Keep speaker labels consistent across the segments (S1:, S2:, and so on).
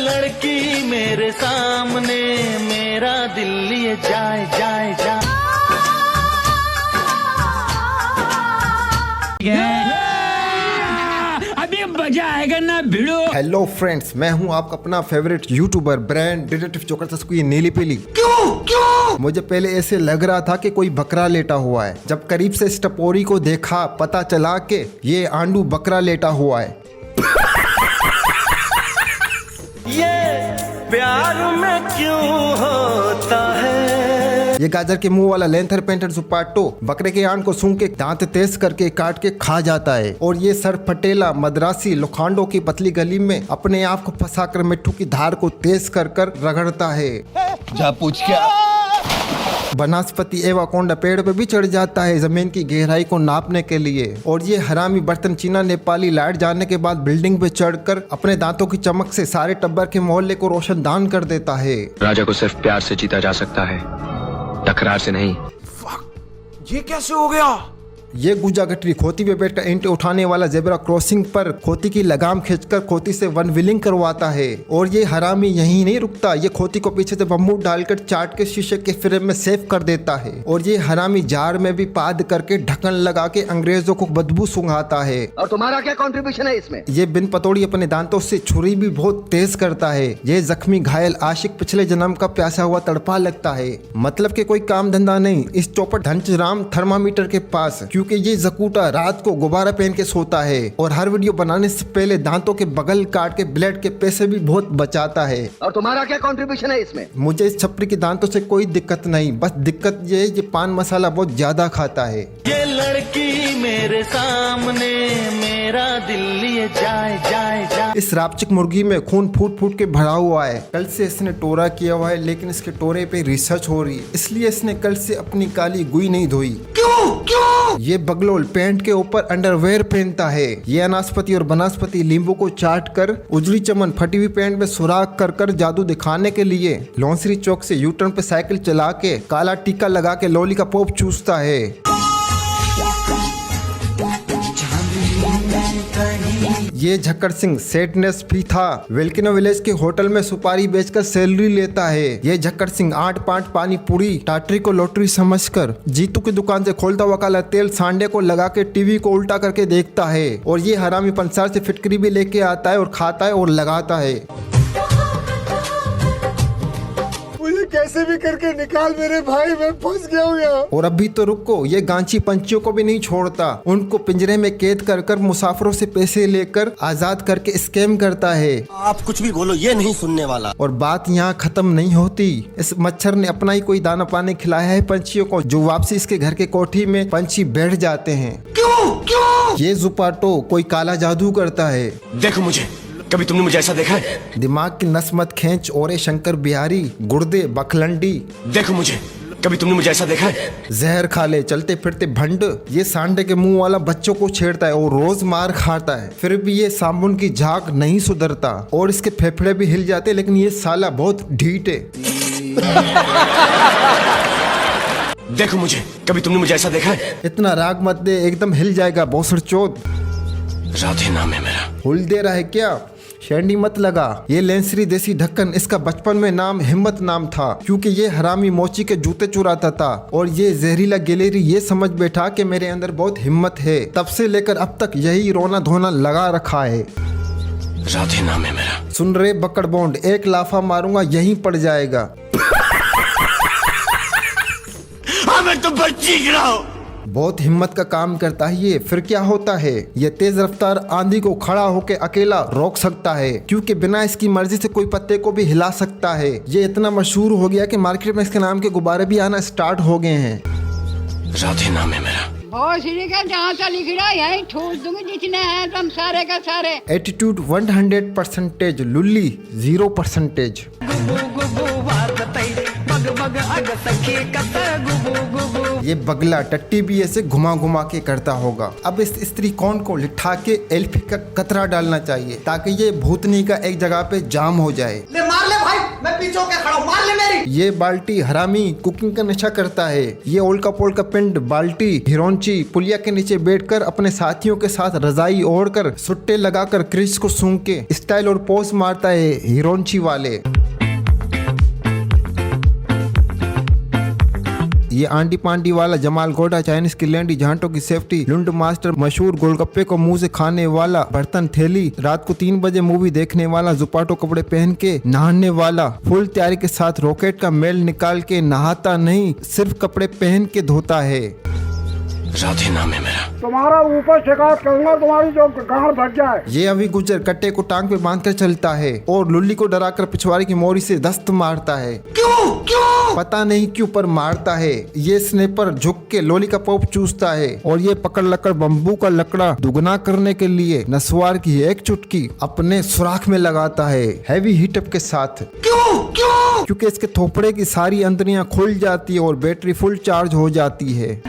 S1: लड़की मेरे सामने मेरा दिल लिए जाए जाए जाए।
S2: अभी मजा आएगा ना भिड़ो।
S3: हेलो फ्रेंड्स, मैं हूं आपका अपना फेवरेट यूट्यूबर ब्रांड डिटेक्टिव जो करता है नीली पीली। क्यों मुझे पहले ऐसे लग रहा था कि कोई बकरा लेटा हुआ है। जब करीब से इस टपोरी को देखा पता चला कि ये आंडू बकरा लेटा हुआ है।
S1: ये प्यार में क्यों होता है।
S3: ये गाजर के मुंह वाला लेंथर पेंटर सुपाटो बकरे के आंड को सूंघ के दांत तेज करके काट के खा जाता है। और ये सर फटेला मद्रासी लोखंडों की पतली गली में अपने आप को फंसाकर मिट्टू की धार को तेज कर कर रगड़ता है।
S4: जा पूछ क्या।
S3: वनस्पति एवाकोंडा पेड़ पे भी चढ़ जाता है जमीन की गहराई को नापने के लिए। और ये हरामी बर्तन चीना नेपाली लाइट जाने के बाद बिल्डिंग पे चढ़कर अपने दांतों की चमक से सारे टब्बर के मोहल्ले को रोशनदान कर देता है।
S5: राजा को सिर्फ प्यार से जीता जा सकता है, तकरार से नहीं।
S4: ये कैसे हो गया।
S3: ये गुजा गटरी खोती पे बैठकर ईंटें उठाने वाला जेब्रा क्रॉसिंग पर खोती की लगाम खींचकर खोती से वन व्हीलिंग करवाता है। और ये हरामी यहीं नहीं रुकता, ये खोती को पीछे से बम्बू डालकर चाट के शीशे के फ्रेम में सेव कर देता है। और ये हरामी जार में भी पाद करके ढक्कन लगा के अंग्रेजों को बदबू सूंघाता है।
S6: और तुम्हारा क्या कंट्रीब्यूशन है इसमें।
S3: ये बिन पतोड़ी अपने दांतों से छुरी भी बहुत तेज करता है। ये जख्मी घायल आशिक पिछले जन्म का प्यासा हुआ तड़पा लगता है। मतलब कि कोई काम धंधा नहीं इस चौपट धनचराम थर्मामीटर के पास, क्योंकि ये जकूटा रात को गुब्बारा पहन के सोता है। और हर वीडियो बनाने से पहले दांतों के बगल काट के ब्लेड के पैसे भी बहुत बचाता है।
S6: और तुम्हारा क्या कंट्रीब्यूशन है इसमें।
S3: मुझे इस छपरी के दांतों से कोई दिक्कत नहीं, बस दिक्कत ये पान मसाला बहुत ज्यादा खाता है।
S1: ये लड़की मेरे सामने मेरा दिल लिए जाए जाए जाए।
S3: इस रापचिक मुर्गी में खून फूट फूट के भरा हुआ है। कल से इसने टोरा किया हुआ है, लेकिन इसके टोरे पे रिसर्च हो रही है, इसलिए इसने कल से अपनी काली गुई नहीं धोई। क्यों? ये बगलोल पैंट के ऊपर अंडरवेयर पहनता है। ये अनासपति और बनस्पति नींबू को चाट कर उजली चमन फटी हुई पैंट में सुराख कर कर जादू दिखाने के लिए लौंसरी चौक से यूटर्न पे साइकिल चला के काला टीका लगा के लोली का पोप चूसता है। ये झक्कर सिंह सेटनेस भी था। वेल्किनो विलेज के होटल में सुपारी बेचकर सैलरी लेता है। ये झक्कर सिंह 8-5 पानी पूरी टाटरी को लॉटरी समझकर जीतू की दुकान से खोलता हुआ काला तेल सांडे को लगा के टीवी को उल्टा करके देखता है। और ये हरामी पंसार से फिटकरी भी लेके आता है और खाता है और लगाता है।
S7: मुझे कैसे भी करके निकाल मेरे भाई, मैं फंस गया हूँ यहाँ।
S3: और अभी तो रुको, ये गांची पंछियों को भी नहीं छोड़ता। उनको पिंजरे में कैद कर कर मुसाफिरों से पैसे लेकर आजाद करके स्कैम करता है।
S4: आप कुछ भी बोलो, ये नहीं सुनने वाला।
S3: और बात यहाँ खत्म नहीं होती। इस मच्छर ने अपना ही कोई दाना पानी खिलाया है पंछियों को, जो वापसी इसके घर के कोठी में पंछी बैठ जाते हैं। क्यों? ये जुपाटो कोई काला जादू करता है।
S4: देखो मुझे, कभी तुमने मुझे ऐसा देखा है।
S3: दिमाग की नस मत खींच और शंकर बिहारी गुर्दे बखलंडी।
S4: देखो मुझे, कभी तुमने मुझे ऐसा देखा है।
S3: जहर खा ले चलते फिरते भंड। ये सांडे के मुंह वाला बच्चों को छेड़ता है और रोज मार खाता है, फिर भी ये साबुन की झाग नहीं सुधरता और इसके फेफड़े भी हिल जाते, लेकिन ये साला बहुत ढीठ है।
S4: देखो मुझे, कभी तुमने मुझे ऐसा देखा है।
S3: इतना राग मत दे, एकदम हिल जाएगा भोसड़ चोद।
S4: राधे नाम है मेरा।
S3: हुल दे रहा है क्या, शैंडी मत लगा। ये लेंसरी देसी ढक्कन, इसका बचपन में नाम हिम्मत नाम था, क्योंकि ये हरामी मोची के जूते चुराता था। और ये जहरीला गिलेरी ये समझ बैठा कि मेरे अंदर बहुत हिम्मत है। तब से लेकर अब तक यही रोना धोना लगा रखा है।
S4: राधे नाम है मेरा।
S3: सुन रहे बकड़ बॉन्ड, एक लाफा मारूंगा यहीं पड़ जाएगा।
S4: मैं तो बच्ची गिराओ।
S3: बहुत हिम्मत का काम करता है ये। फिर क्या होता है, ये तेज रफ्तार आंधी को खड़ा होके अकेला रोक सकता है, क्योंकि बिना इसकी मर्जी से कोई पत्ते को भी हिला सकता है। ये इतना मशहूर हो गया कि मार्केट में इसके नाम के गुब्बारे भी आना स्टार्ट हो गए हैं।
S4: राधे नाम है मेरा।
S8: जहाँ सा लिख रहा है यही ठोस दूंगी, जितने हैं तुम सारे का सारे।
S3: एटीट्यूड 100%, लुल्ली 0%। ये बगला टट्टी भी ऐसे घुमा घुमा के करता होगा। अब इस स्त्री कौन को लिठा के एल्फी का कतरा डालना चाहिए, ताकि ये भूतनी का एक जगह पे जाम हो जाए।
S6: ले मार ले भाई। मैं पीछे होके खड़ा हूं, मार ले मेरी।
S3: ये बाल्टी हरामी कुकिंग का नशा करता है। ये ओल्का पोल्का पिंड बाल्टी हिरोंची पुलिया के नीचे बैठकर अपने साथियों के साथ रजाई ओढ़कर सुट्टे लगाकर क्रिस को सूंघ के स्टाइल और पोज मारता है हिरोंची वाले। ये आंटी पांडी वाला जमाल गोडा चाइनीज की लैंडी झांटों की सेफ्टी लुंड मास्टर मशहूर गोलगप्पे को मुंह से खाने वाला बर्तन थैली रात को 3 बजे मूवी देखने वाला जुपाटो कपड़े पहन के नहाने वाला फुल तैयारी के साथ रॉकेट का मेल निकाल के नहाता नहीं सिर्फ कपड़े पहन के धोता है।
S4: राधे नाम है मेरा।
S7: तुम्हारा ऊपर शिकायत करूंगा, तुम्हारी जो गांड भग जाए।
S3: ये अभी गुजर कट्टे को टांग पे बांधकर चलता है और लुल्ली को डराकर पिछवाड़े की मोरी से दस्त मारता है। क्यों पता नहीं क्यों पर मारता है। ये स्नेपर झुक के लोली का पॉप चूसता है और ये पकड़ लकड़ बम्बू का लकड़ा दुगना करने के लिए नस्वार की एक चुटकी अपने सुराख में लगाता है हैवी हीटअप के साथ। क्योंकि इसके थोपड़े की सारी अंदरियां खुल जाती है और बैटरी फुल चार्ज हो जाती है।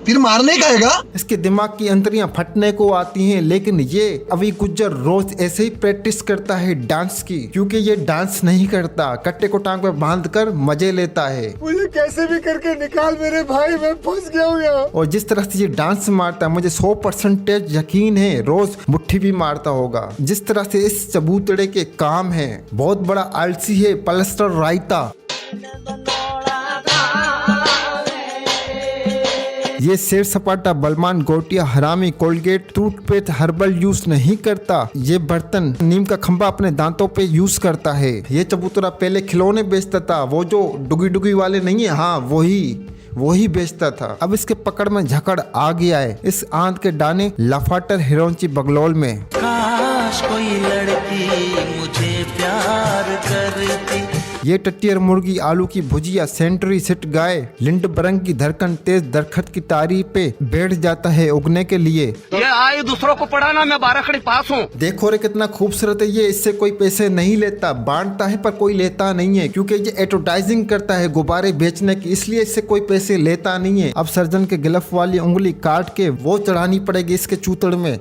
S6: फिर मारने का हैगा?
S3: इसके दिमाग की अंतरियां फटने को आती हैं, लेकिन ये अभी गुज्जर रोज ऐसे ही प्रैक्टिस करता है डांस की। क्योंकि ये डांस नहीं करता, कट्टे को टांग पे बांध कर मजे लेता है।
S7: मुझे कैसे भी करके निकाल मेरे भाई, मैं फंस गया हूँ यहाँ।
S3: और जिस तरह से ये डांस मारता है मुझे 100% यकीन है रोज मुट्ठी भी मारता होगा। जिस तरह से इस चबूतड़े के काम है, बहुत बड़ा आलसी है पलस्टर रायता। ये शेर सपाटा बलमान गोटिया हरामी कोलगेट टूथपेस्ट हर्बल यूज नहीं करता। ये बर्तन नीम का खंबा अपने दांतों पे यूज करता है। ये चबूतरा पहले खिलौने बेचता था, वो जो डुगी डुगी वाले नहीं है, हाँ वही बेचता था। अब इसके पकड़ में झकड़ आ गया है इस आंत के डाने लफाटर हिरोंची बगलौल में।
S1: काश कोई लड़की मुझे प्यार करती।
S3: ये टट्टियर मुर्गी आलू की भुजिया सेंटरी सिट गाय लिंड बरंग की धड़कन तेज दरखत की तारी पे बैठ जाता है उगने के लिए।
S6: ये आए दूसरों को पढ़ाना, मैं 12 खड़ी पास हूँ।
S3: देखो रे कितना खूबसूरत है ये। इससे कोई पैसे नहीं लेता, बांटता है पर कोई लेता नहीं है। क्योंकि ये एडवर्टाइजिंग करता है गुब्बारे बेचने की, इसलिए इससे कोई पैसे लेता नहीं है। अब सर्जन के गिलफ वाली उंगली काट के वो चढ़ानी पड़ेगी इसके चूतड़ में।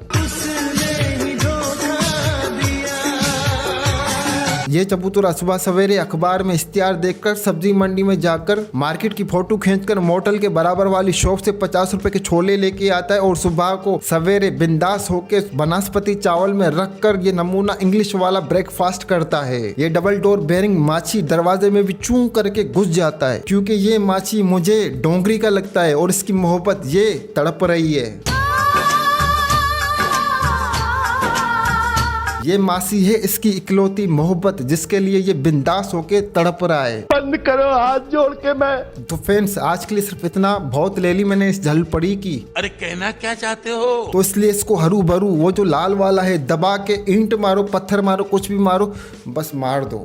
S3: ये चबूतरा सुबह सवेरे अखबार में इश्तिहार देखकर सब्जी मंडी में जाकर मार्केट की फोटो खींचकर मोटल के बराबर वाली शॉप से 50 रुपए के छोले लेके आता है और सुबह को सवेरे बिंदास होके बनास्पति चावल में रखकर ये नमूना इंग्लिश वाला ब्रेकफास्ट करता है। ये डबल डोर बेरिंग माछी दरवाजे में भी चूं करके घुस जाता है। क्योंकि ये माछी मुझे डोंगरी का लगता है और इसकी मोहब्बत ये तड़प रही है। ये मासी है इसकी इकलौती मोहब्बत जिसके लिए ये बिंदास होके तड़प रहा है।
S7: बंद करो हाथ जोड़ के। मैं
S3: तो फ्रेंड्स आज के लिए सिर्फ इतना, बहुत ले ली मैंने इस झल पड़ी की।
S1: अरे कहना क्या चाहते हो?
S3: तो इसलिए इसको हरू भरू वो जो लाल वाला है दबा के ईंट मारो पत्थर मारो कुछ भी मारो, बस मार दो।